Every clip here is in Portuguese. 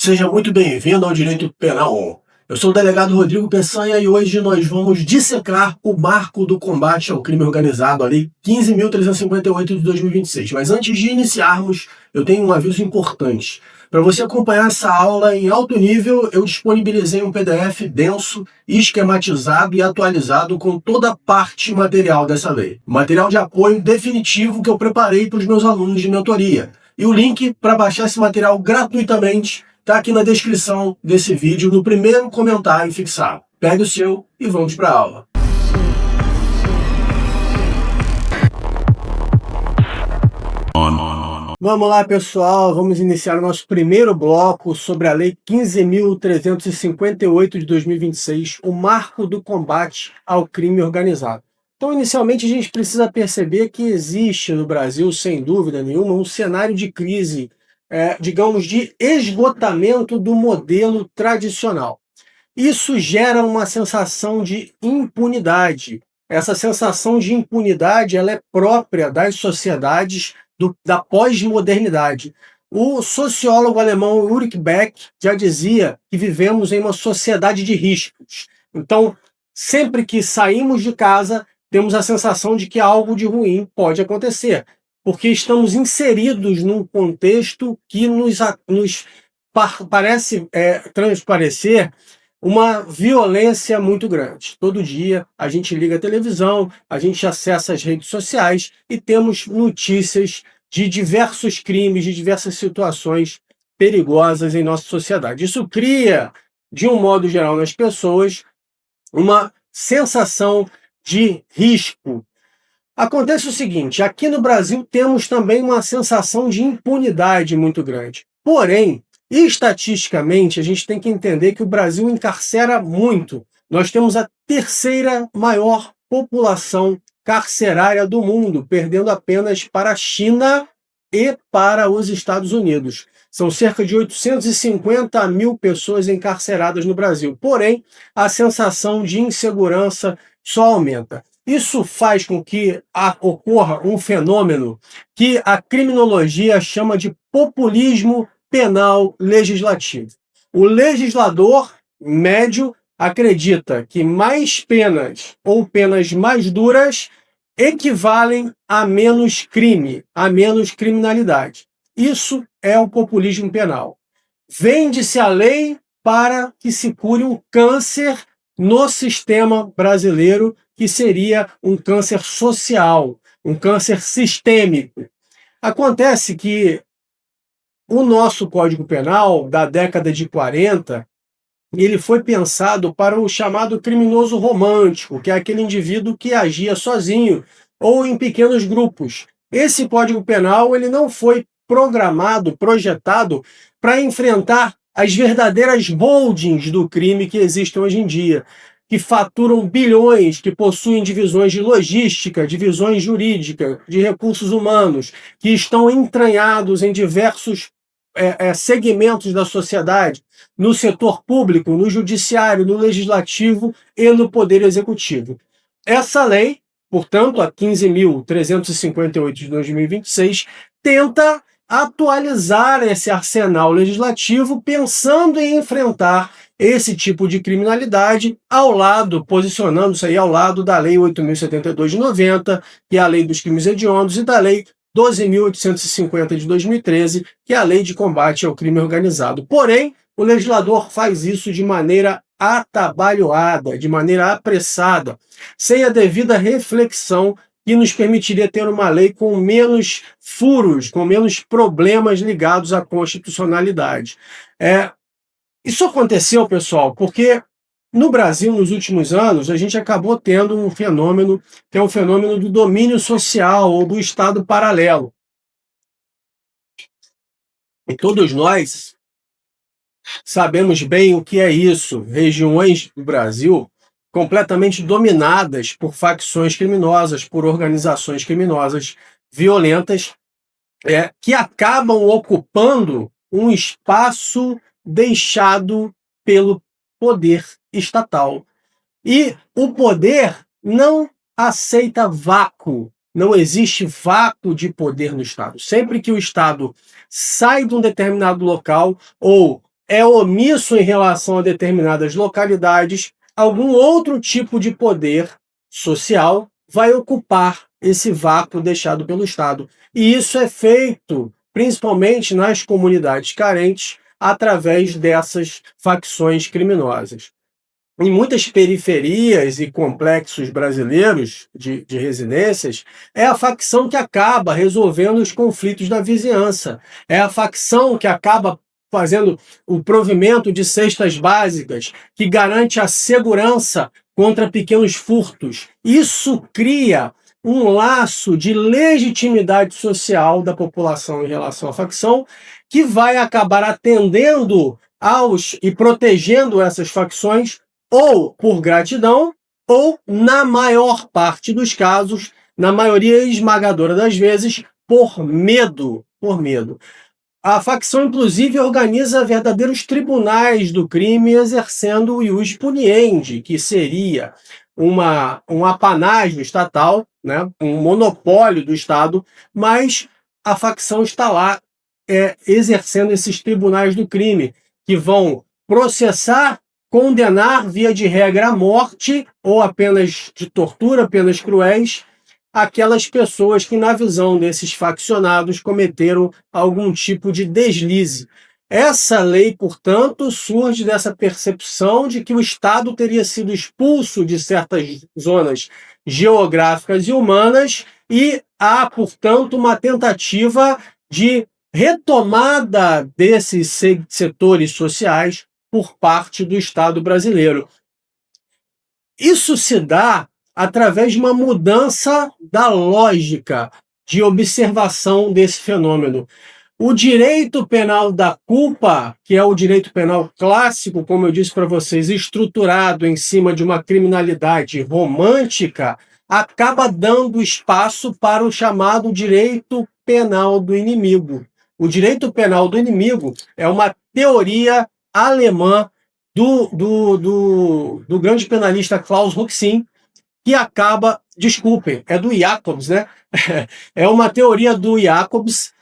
Seja muito bem-vindo ao Direito Penal. Eu sou o delegado Rodrigo Peçanha e hoje nós vamos dissecar o marco do combate ao crime organizado, a Lei 15.358 de 2026. Mas antes de iniciarmos, eu tenho um aviso importante. Para você acompanhar essa aula em alto nível, eu disponibilizei um PDF denso, esquematizado e atualizado com toda a parte material dessa lei. Material de apoio definitivo que eu preparei para os meus alunos de mentoria. E o link para baixar esse material gratuitamente está aqui na descrição desse vídeo, no primeiro comentário fixado. Pegue o seu e vamos para a aula. Vamos lá, pessoal, vamos iniciar o nosso primeiro bloco sobre a Lei 15.358 de 2026, o marco do combate ao crime organizado. Então, inicialmente, a gente precisa perceber que existe no Brasil, sem dúvida nenhuma, um cenário de crise, digamos, de esgotamento do modelo tradicional. Isso gera uma sensação de impunidade. Essa sensação de impunidade ela é própria das sociedades da pós-modernidade. O sociólogo alemão Ulrich Beck já dizia que vivemos em uma sociedade de riscos. Então, sempre que saímos de casa, temos a sensação de que algo de ruim pode acontecer, porque estamos inseridos num contexto que nos parece transparecer uma violência muito grande. Todo dia a gente liga a televisão, a gente acessa as redes sociais e temos notícias de diversos crimes, de diversas situações perigosas em nossa sociedade. Isso cria, de um modo geral, nas pessoas, uma sensação de risco. Acontece o seguinte, aqui no Brasil temos também uma sensação de impunidade muito grande. Porém, estatisticamente, a gente tem que entender que o Brasil encarcera muito. Nós temos a terceira maior população carcerária do mundo, perdendo apenas para a China e para os Estados Unidos. São cerca de 850 mil pessoas encarceradas no Brasil. Porém, a sensação de insegurança só aumenta. Isso faz com que ocorra um fenômeno que a criminologia chama de populismo penal legislativo. O legislador médio acredita que mais penas ou penas mais duras equivalem a menos crime, a menos criminalidade. Isso é o populismo penal. Vende-se a lei para que se cure um câncer no sistema brasileiro, que seria um câncer social, um câncer sistêmico. Acontece que o nosso Código Penal, da década de 40, ele foi pensado para o chamado criminoso romântico, que é aquele indivíduo que agia sozinho ou em pequenos grupos. Esse Código Penal ele não foi programado, projetado para enfrentar as verdadeiras holdings do crime que existem hoje em dia, que faturam bilhões, que possuem divisões de logística, divisões jurídicas, de recursos humanos, que estão entranhados em diversos segmentos da sociedade, no setor público, no judiciário, no legislativo e no poder executivo. Essa lei, portanto, a 15.358 de 2026, tenta atualizar esse arsenal legislativo pensando em enfrentar esse tipo de criminalidade posicionando-se aí ao lado da Lei 8.072 de 90, que é a Lei dos Crimes Hediondos, e da Lei 12.850 de 2013, que é a Lei de Combate ao Crime Organizado. Porém, o legislador faz isso de maneira atabalhoada, de maneira apressada, sem a devida reflexão que nos permitiria ter uma lei com menos furos, com menos problemas ligados à constitucionalidade. Isso aconteceu, pessoal, porque no Brasil, nos últimos anos, a gente acabou tendo um fenômeno que é o fenômeno do domínio social ou do Estado paralelo. E todos nós sabemos bem o que é isso. Regiões do Brasil completamente dominadas por facções criminosas, por organizações criminosas violentas, que acabam ocupando um espaço deixado pelo poder estatal. E o poder não aceita vácuo. Não existe vácuo de poder no Estado. Sempre que o Estado sai de um determinado local ou é omisso em relação a determinadas localidades, algum outro tipo de poder social vai ocupar esse vácuo deixado pelo Estado. E isso é feito principalmente nas comunidades carentes, através dessas facções criminosas. Em muitas periferias e complexos brasileiros de residências, é a facção que acaba resolvendo os conflitos da vizinhança. É a facção que acaba fazendo o provimento de cestas básicas, que garante a segurança contra pequenos furtos. Isso cria um laço de legitimidade social da população em relação à facção, que vai acabar atendendo aos e protegendo essas facções ou por gratidão, ou, na maior parte dos casos, na maioria esmagadora das vezes, por medo. Por medo. A facção, inclusive, organiza verdadeiros tribunais do crime, exercendo o ius puniendi, que seria um apanágio estatal, né, um monopólio do Estado, mas a facção está lá exercendo esses tribunais do crime, que vão processar, condenar, via de regra, à morte ou a penas de tortura, penas cruéis, aquelas pessoas que, na visão desses faccionados, cometeram algum tipo de deslize. Essa lei, portanto, surge dessa percepção de que o Estado teria sido expulso de certas zonas geográficas e humanas e há, portanto, uma tentativa de retomada desses setores sociais por parte do Estado brasileiro. Isso se dá através de uma mudança da lógica de observação desse fenômeno. O direito penal da culpa, que é o direito penal clássico, como eu disse para vocês, estruturado em cima de uma criminalidade romântica, acaba dando espaço para o chamado direito penal do inimigo. O direito penal do inimigo é uma teoria alemã do grande penalista Klaus Roxin, que acaba, desculpem, é do Jacobs, né? É uma teoria do Jacobs,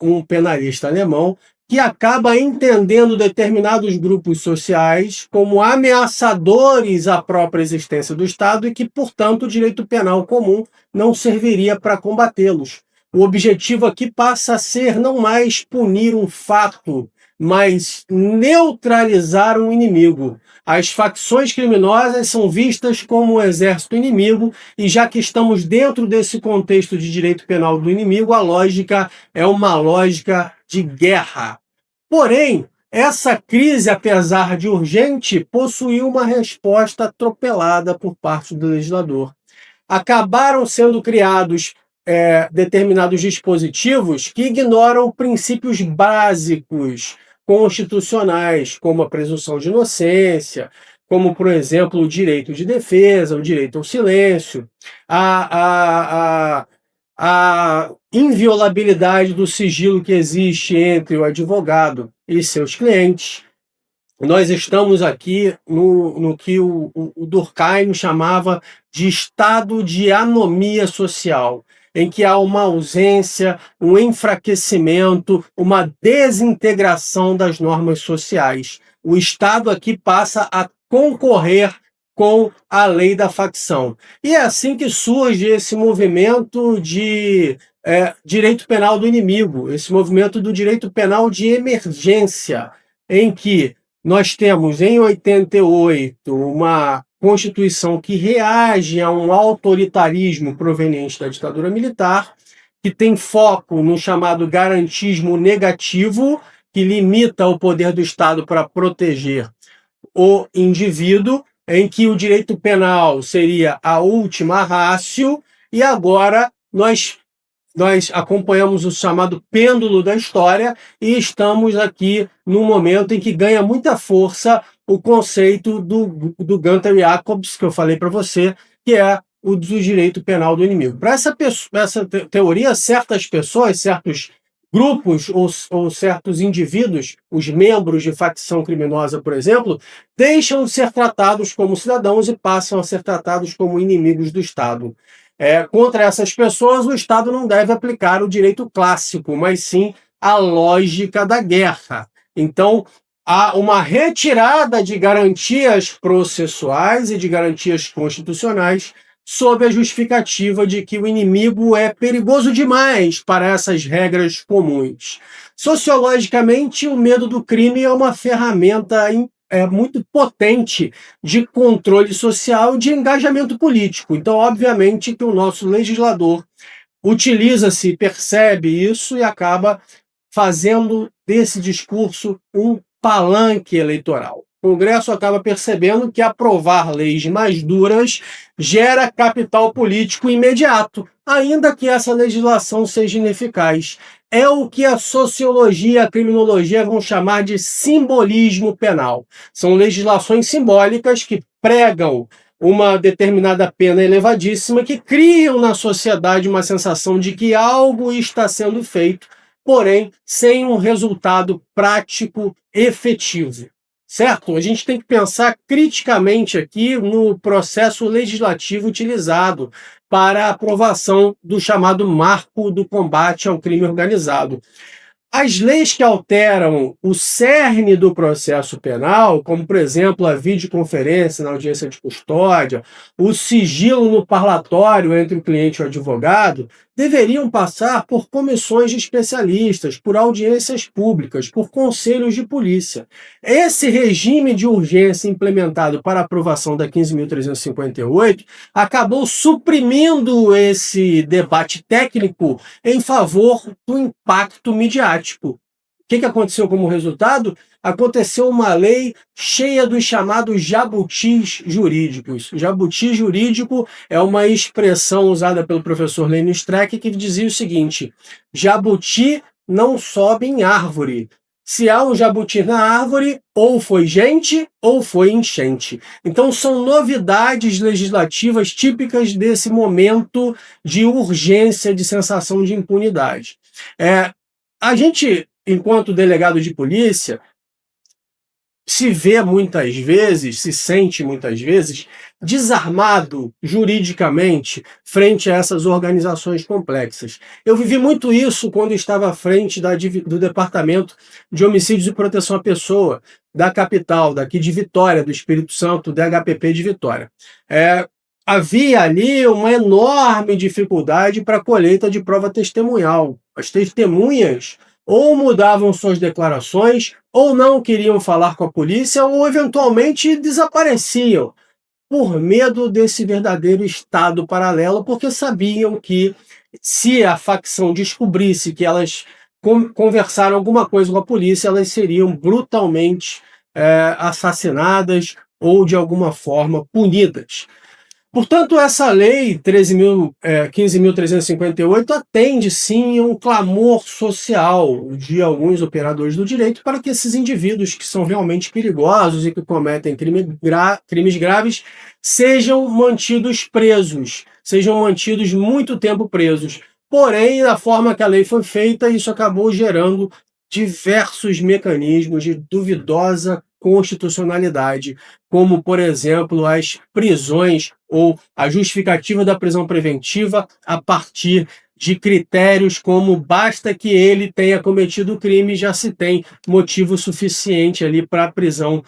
um penalista alemão, que acaba entendendo determinados grupos sociais como ameaçadores à própria existência do Estado e que, portanto, o direito penal comum não serviria para combatê-los. O objetivo aqui passa a ser não mais punir um fato, mas neutralizar um inimigo. As facções criminosas são vistas como um exército inimigo, e já que estamos dentro desse contexto de direito penal do inimigo, a lógica é uma lógica de guerra. Porém, essa crise, apesar de urgente, possuiu uma resposta atropelada por parte do legislador. Acabaram sendo criados determinados dispositivos que ignoram princípios básicos constitucionais, como a presunção de inocência, como, por exemplo, o direito de defesa, o direito ao silêncio, a inviolabilidade do sigilo que existe entre o advogado e seus clientes. Nós estamos aqui no que o Durkheim chamava de estado de anomia social, em que há uma ausência, um enfraquecimento, uma desintegração das normas sociais. O Estado aqui passa a concorrer com a lei da facção. E é assim que surge esse movimento de direito penal do inimigo, esse movimento do direito penal de emergência, em que nós temos, em 88, uma Constituição que reage a um autoritarismo proveniente da ditadura militar, que tem foco no chamado garantismo negativo, que limita o poder do Estado para proteger o indivíduo, em que o direito penal seria a última ratio, e agora nós acompanhamos o chamado pêndulo da história e estamos aqui num momento em que ganha muita força o conceito do Gunther Jacobs, que eu falei para você, que é o do direito penal do inimigo. Para essa teoria, certas pessoas, certos grupos ou certos indivíduos, os membros de facção criminosa, por exemplo, deixam de ser tratados como cidadãos e passam a ser tratados como inimigos do Estado. Contra essas pessoas, o Estado não deve aplicar o direito clássico, mas sim a lógica da guerra. Então, há uma retirada de garantias processuais e de garantias constitucionais sob a justificativa de que o inimigo é perigoso demais para essas regras comuns. Sociologicamente, o medo do crime é uma ferramenta muito potente de controle social e de engajamento político. Então, obviamente, que o nosso legislador utiliza-se, percebe isso e acaba fazendo desse discurso um palanque eleitoral. O Congresso acaba percebendo que aprovar leis mais duras gera capital político imediato, ainda que essa legislação seja ineficaz. É o que a sociologia e a criminologia vão chamar de simbolismo penal. São legislações simbólicas que pregam uma determinada pena elevadíssima, que criam na sociedade uma sensação de que algo está sendo feito, porém sem um resultado prático efetivo. Certo? A gente tem que pensar criticamente aqui no processo legislativo utilizado para a aprovação do chamado Marco do Combate ao Crime Organizado. As leis que alteram o cerne do processo penal, como, por exemplo, a videoconferência na audiência de custódia, o sigilo no parlatório entre o cliente e o advogado, deveriam passar por comissões de especialistas, por audiências públicas, por conselhos de polícia. Esse regime de urgência implementado para a aprovação da 15.358 acabou suprimindo esse debate técnico em favor do impacto midiático. O que aconteceu como resultado? Aconteceu uma lei cheia dos chamados jabutis jurídicos. Jabuti jurídico é uma expressão usada pelo professor Lênio Streck que dizia o seguinte: jabuti não sobe em árvore. Se há um jabuti na árvore, ou foi gente ou foi enchente. Então são novidades legislativas típicas desse momento de urgência, de sensação de impunidade. A gente, enquanto delegado de polícia, se vê muitas vezes, se sente muitas vezes, desarmado juridicamente frente a essas organizações complexas. Eu vivi muito isso quando estava à frente do Departamento de Homicídios e Proteção à Pessoa, da capital, daqui de Vitória, do Espírito Santo, DHPP de Vitória. Havia ali uma enorme dificuldade para a colheita de prova testemunhal. As testemunhas ou mudavam suas declarações, ou não queriam falar com a polícia, ou eventualmente desapareciam, por medo desse verdadeiro estado paralelo, porque sabiam que se a facção descobrisse que elas conversaram alguma coisa com a polícia, elas seriam brutalmente assassinadas ou de alguma forma punidas. Portanto, essa lei 15.358 atende, sim, a um clamor social de alguns operadores do direito para que esses indivíduos que são realmente perigosos e que cometem crimes graves sejam mantidos presos, sejam mantidos muito tempo presos. Porém, da forma que a lei foi feita, isso acabou gerando diversos mecanismos de duvidosa constitucionalidade, como, por exemplo, as prisões ou a justificativa da prisão preventiva a partir de critérios como basta que ele tenha cometido o crime, já se tem motivo suficiente ali para a prisão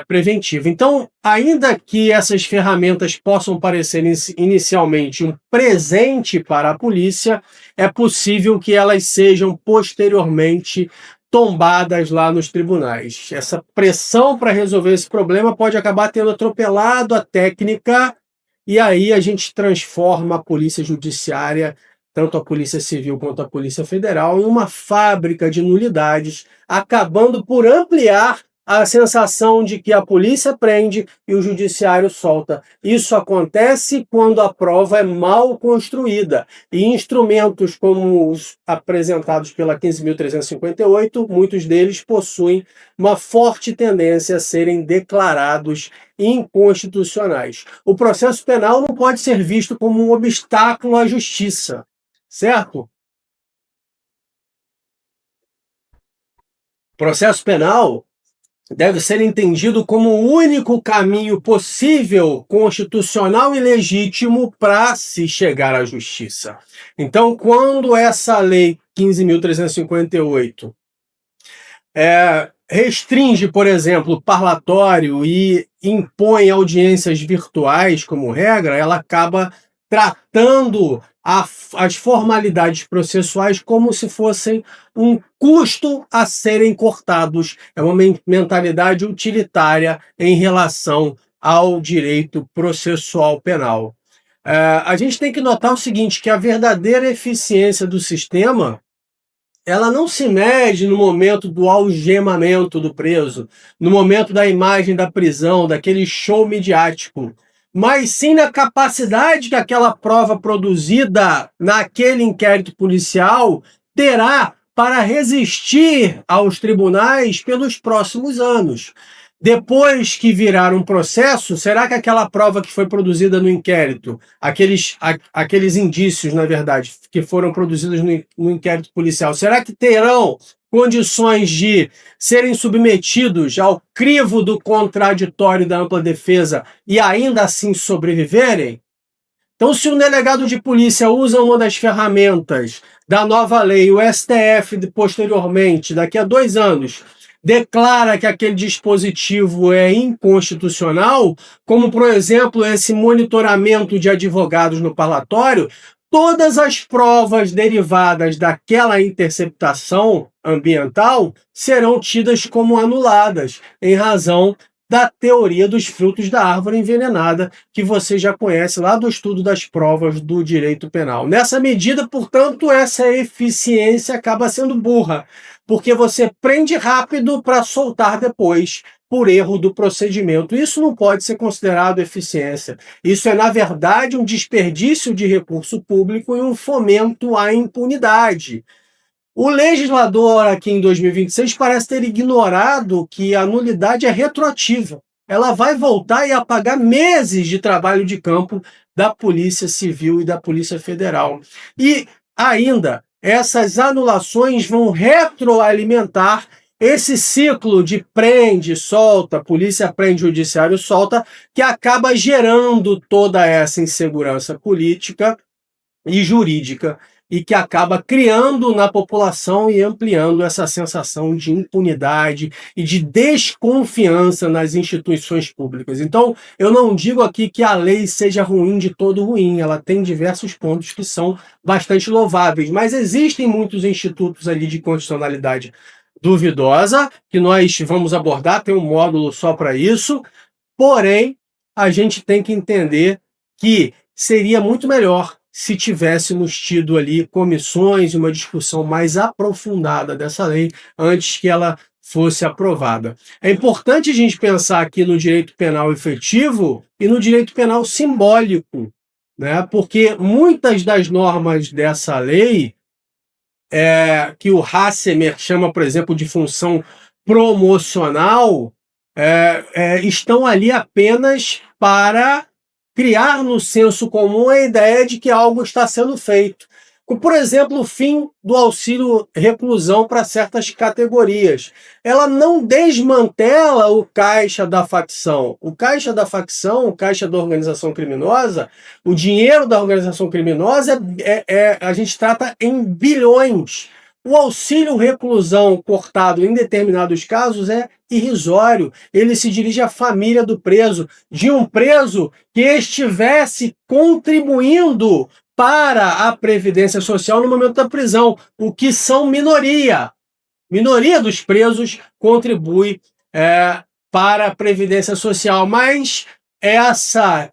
preventiva. Então, ainda que essas ferramentas possam parecer inicialmente um presente para a polícia, é possível que elas sejam posteriormente tombadas lá nos tribunais. Essa pressão para resolver esse problema pode acabar tendo atropelado a técnica, e aí a gente transforma a polícia judiciária, tanto a polícia civil quanto a polícia federal, em uma fábrica de nulidades, acabando por ampliar a sensação de que a polícia prende e o judiciário solta. Isso acontece quando a prova é mal construída. E instrumentos como os apresentados pela 15.358, muitos deles possuem uma forte tendência a serem declarados inconstitucionais. O processo penal não pode ser visto como um obstáculo à justiça, certo? O processo penal deve ser entendido como o único caminho possível, constitucional e legítimo para se chegar à justiça. Então, quando essa lei 15.358 restringe, por exemplo, o parlatório e impõe audiências virtuais como regra, ela acaba tratando as formalidades processuais como se fossem um custo a serem cortados. É uma mentalidade utilitária em relação ao direito processual penal. A gente tem que notar o seguinte, que a verdadeira eficiência do sistema ela não se mede no momento do algemamento do preso, no momento da imagem da prisão, daquele show midiático, mas sim na capacidade que aquela prova produzida naquele inquérito policial terá para resistir aos tribunais pelos próximos anos. Depois que virar um processo, será que aquela prova que foi produzida no inquérito, aqueles indícios, na verdade, que foram produzidos no inquérito policial, será que terão condições de serem submetidos ao crivo do contraditório da ampla defesa e ainda assim sobreviverem? Então, se um delegado de polícia usa uma das ferramentas da nova lei, o STF, posteriormente, daqui a 2 anos, declara que aquele dispositivo é inconstitucional, como, por exemplo, esse monitoramento de advogados no parlatório, todas as provas derivadas daquela interceptação ambiental serão tidas como anuladas, em razão da teoria dos frutos da árvore envenenada, que você já conhece lá do estudo das provas do direito penal. Nessa medida, portanto, essa eficiência acaba sendo burra, porque você prende rápido para soltar depois, por erro do procedimento. Isso não pode ser considerado eficiência. Isso é, na verdade, um desperdício de recurso público e um fomento à impunidade. O legislador aqui em 2026 parece ter ignorado que a nulidade é retroativa. Ela vai voltar e apagar meses de trabalho de campo da Polícia Civil e da Polícia Federal. E ainda, essas anulações vão retroalimentar esse ciclo de prende, solta, polícia prende, judiciário solta, que acaba gerando toda essa insegurança política e jurídica e que acaba criando na população e ampliando essa sensação de impunidade e de desconfiança nas instituições públicas. Então, eu não digo aqui que a lei seja ruim de todo ruim, ela tem diversos pontos que são bastante louváveis, mas existem muitos institutos ali de constitucionalidade duvidosa, que nós vamos abordar, tem um módulo só para isso, porém, a gente tem que entender que seria muito melhor se tivéssemos tido ali comissões e uma discussão mais aprofundada dessa lei antes que ela fosse aprovada. É importante a gente pensar aqui no direito penal efetivo e no direito penal simbólico, né? Porque muitas das normas dessa lei, que o Hassemer chama, por exemplo, de função promocional, estão ali apenas para criar no senso comum a ideia de que algo está sendo feito. Como, por exemplo, o fim do auxílio reclusão para certas categorias. Ela não desmantela o caixa da facção. O caixa da facção, o caixa da organização criminosa, o dinheiro da organização criminosa, a gente trata em bilhões. O auxílio reclusão cortado em determinados casos é irrisório. Ele se dirige à família do preso, de um preso que estivesse contribuindo para a Previdência Social no momento da prisão, o que são minoria. Minoria dos presos contribui para a Previdência Social, mas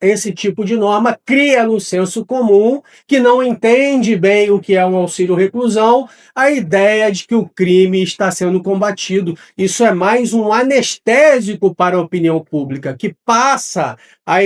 esse tipo de norma cria no senso comum, que não entende bem o que é um auxílio reclusão, a ideia de que o crime está sendo combatido. Isso é mais um anestésico para a opinião pública, que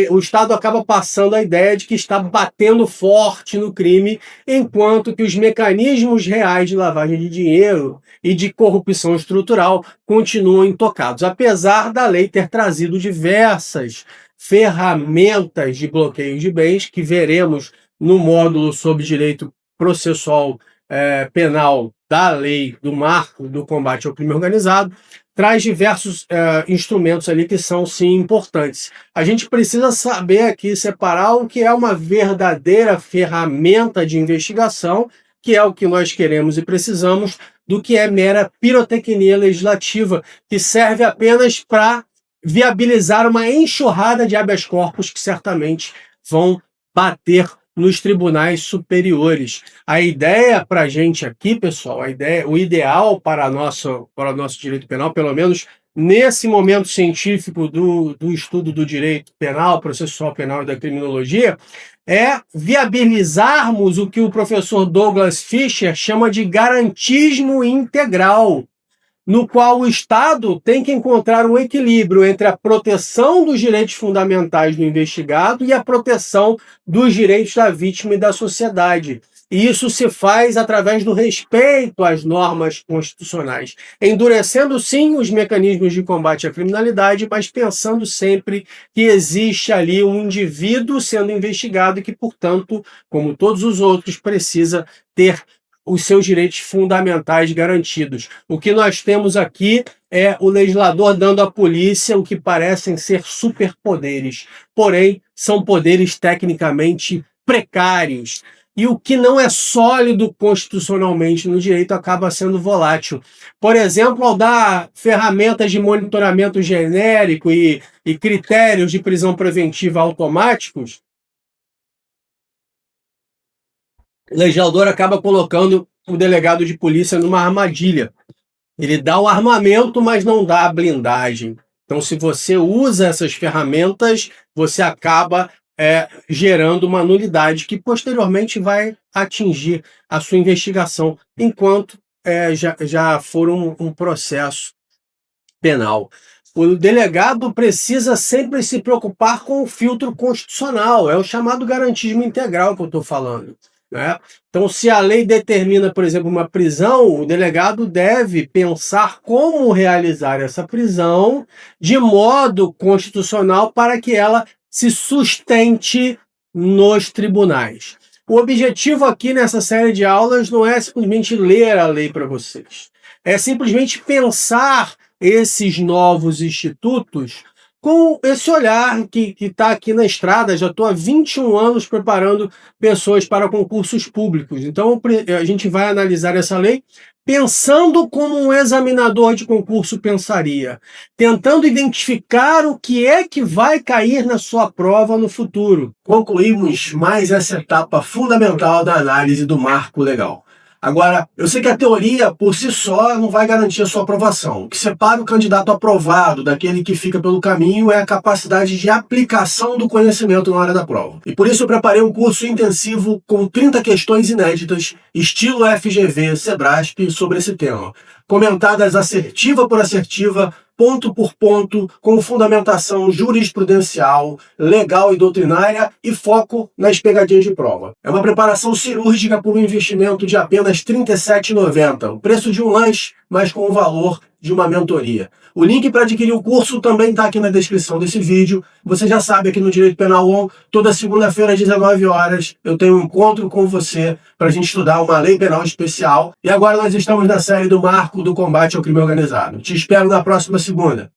o Estado acaba passando a ideia de que está batendo forte no crime, enquanto que os mecanismos reais de lavagem de dinheiro e de corrupção estrutural continuam intocados, apesar da lei ter trazido diversas ferramentas de bloqueio de bens, que veremos no módulo sobre direito processual penal da lei do marco do combate ao crime organizado, traz diversos instrumentos ali que são, sim, importantes. A gente precisa saber aqui separar o que é uma verdadeira ferramenta de investigação, que é o que nós queremos e precisamos, do que é mera pirotecnia legislativa, que serve apenas para viabilizar uma enxurrada de habeas corpus que certamente vão bater nos tribunais superiores. A ideia para a gente aqui, pessoal, o ideal para o nosso direito penal, pelo menos nesse momento científico do estudo do direito penal, processual penal e da criminologia, é viabilizarmos o que o professor Douglas Fischer chama de garantismo integral, no qual o Estado tem que encontrar um equilíbrio entre a proteção dos direitos fundamentais do investigado e a proteção dos direitos da vítima e da sociedade. E isso se faz através do respeito às normas constitucionais, endurecendo sim os mecanismos de combate à criminalidade, mas pensando sempre que existe ali um indivíduo sendo investigado e que, portanto, como todos os outros, precisa ter os seus direitos fundamentais garantidos. O que nós temos aqui é o legislador dando à polícia o que parecem ser superpoderes, porém são poderes tecnicamente precários. E o que não é sólido constitucionalmente no direito acaba sendo volátil. Por exemplo, ao dar ferramentas de monitoramento genérico e critérios de prisão preventiva automáticos, o legislador acaba colocando o delegado de polícia numa armadilha. Ele dá o armamento, mas não dá a blindagem. Então, se você usa essas ferramentas, você acaba gerando uma nulidade que posteriormente vai atingir a sua investigação, enquanto já for um processo penal. O delegado precisa sempre se preocupar com o filtro constitucional, é o chamado garantismo integral que eu estou falando, né? Então, se a lei determina, por exemplo, uma prisão, o delegado deve pensar como realizar essa prisão de modo constitucional para que ela se sustente nos tribunais. O objetivo aqui nessa série de aulas não é simplesmente ler a lei para vocês, é simplesmente pensar esses novos institutos com esse olhar que está aqui na estrada. Já estou há 21 anos preparando pessoas para concursos públicos. Então, a gente vai analisar essa lei pensando como um examinador de concurso pensaria, tentando identificar o que é que vai cair na sua prova no futuro. Concluímos mais essa etapa fundamental da análise do marco legal. Agora, eu sei que a teoria, por si só, não vai garantir a sua aprovação. O que separa o candidato aprovado daquele que fica pelo caminho é a capacidade de aplicação do conhecimento na hora da prova. E por isso eu preparei um curso intensivo com 30 questões inéditas, estilo FGV, Sebrasp, sobre esse tema, comentadas assertiva por assertiva, ponto por ponto, com fundamentação jurisprudencial, legal e doutrinária e foco nas pegadinhas de prova. É uma preparação cirúrgica por um investimento de apenas R$ 37,90, o preço de um lanche, mas com o valor de uma mentoria. O link para adquirir o curso também está aqui na descrição desse vídeo. Você já sabe, aqui no Direito Penal On, toda segunda-feira às 19 horas, eu tenho um encontro com você para a gente estudar uma lei penal especial. E agora nós estamos na série do marco do combate ao crime organizado. Te espero na próxima segunda.